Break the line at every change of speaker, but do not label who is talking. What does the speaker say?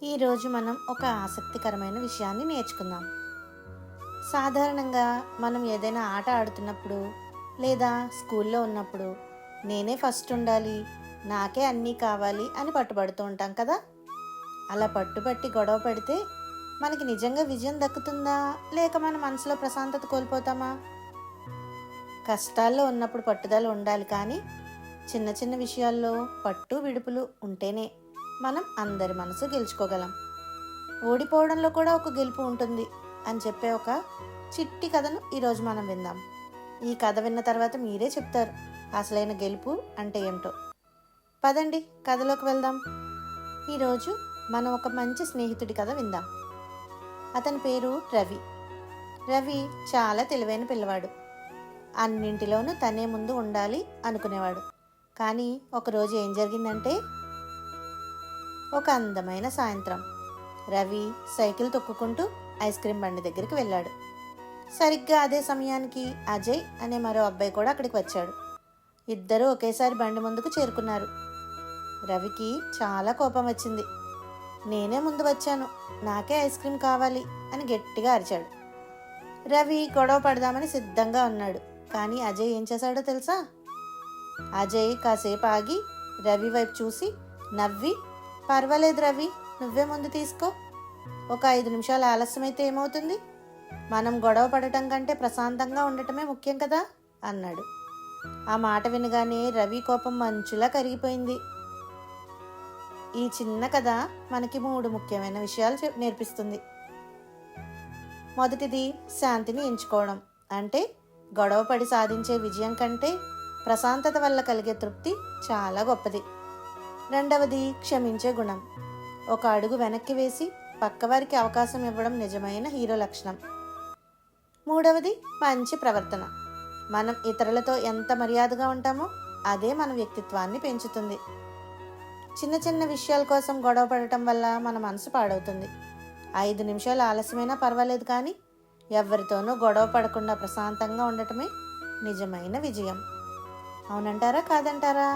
ఈరోజు మనం ఒక ఆసక్తికరమైన విషయాన్ని నేర్చుకుందాం. సాధారణంగా మనం ఏదైనా ఆట ఆడుతున్నప్పుడు లేదా స్కూల్లో ఉన్నప్పుడు నేనే ఫస్ట్ ఉండాలి, నాకే అన్నీ కావాలి అని పట్టుబడుతూ ఉంటాం కదా. అలా పట్టుబట్టి గొడవ పడితే మనకి నిజంగా విజయం దక్కుతుందా, లేక మన మనసులో ప్రశాంతత కోల్పోతామా? కష్టాల్లో ఉన్నప్పుడు పట్టుదల ఉండాలి, కానీ చిన్న చిన్న విషయాల్లో పట్టు విడుపులు ఉంటేనే మనం అందరి మనసు గెలుచుకోగలం. ఓడిపోవడంలో కూడా ఒక గెలుపు ఉంటుంది అని చెప్పే ఒక చిట్టి కథను ఈరోజు మనం విందాం. ఈ కథ విన్న తర్వాత మీరే చెప్తారు అసలైన గెలుపు అంటే ఏమిటో. పదండి కథలోకి వెళ్దాం. ఈరోజు మనం ఒక మంచి స్నేహితుడి కథ విందాం. అతని పేరు రవి. రవి చాలా తెలివైన పిల్లవాడు. అన్నింటిలోనూ తనే ముందు ఉండాలి అనుకునేవాడు. కానీ ఒకరోజు ఏం జరిగిందంటే, ఒక అందమైన సాయంత్రం రవి సైకిల్ తొక్కుకుంటూ ఐస్ క్రీం బండి దగ్గరికి వెళ్ళాడు. సరిగ్గా అదే సమయానికి అజయ్ అనే మరో అబ్బాయి కూడా అక్కడికి వచ్చాడు. ఇద్దరూ ఒకేసారి బండి ముందుకు చేరుకున్నారు. రవికి చాలా కోపం వచ్చింది. నేనే ముందు వచ్చాను, నాకే ఐస్ క్రీం కావాలి అని గట్టిగా అరిచాడు. రవి గొడవ పడదామని సిద్ధంగా ఉన్నాడు. కానీ అజయ్ ఏం చేశాడో తెలుసా? అజయ్ కాసేపు ఆగి రవి వైపు చూసి నవ్వి, పర్వాలేదు రవి, నువ్వే ముందు తీసుకో, ఒక 5 నిమిషాలు ఆలస్యమైతే ఏమవుతుంది, మనం గొడవ పడటం కంటే ప్రశాంతంగా ఉండటమే ముఖ్యం కదా అన్నాడు. ఆ మాట వినగానే రవి కోపం మంచులా కరిగిపోయింది. ఈ చిన్న కథ మనకి 3 ముఖ్యమైన విషయాలు నేర్పిస్తుంది. మొదటిది, శాంతిని ఎంచుకోవడం. అంటే గొడవ పడి సాధించే విజయం కంటే ప్రశాంతత వల్ల కలిగే తృప్తి చాలా గొప్పది. రెండవది, క్షమించే గుణం. ఒక అడుగు వెనక్కి వేసి పక్కవారికి అవకాశం ఇవ్వడం నిజమైన హీరో లక్షణం. మూడవది, మంచి ప్రవర్తన. మనం ఇతరులతో ఎంత మర్యాదగా ఉంటామో అదే మన వ్యక్తిత్వాన్ని పెంచుతుంది. చిన్న చిన్న విషయాల కోసం గొడవ పడటం వల్ల మన మనసు పాడవుతుంది. 5 నిమిషాలు ఆలస్యమైనా పర్వాలేదు, కానీ ఎవరితోనూ గొడవ పడకుండా ప్రశాంతంగా ఉండటమే నిజమైన విజయం. అవునంటారా కాదంటారా?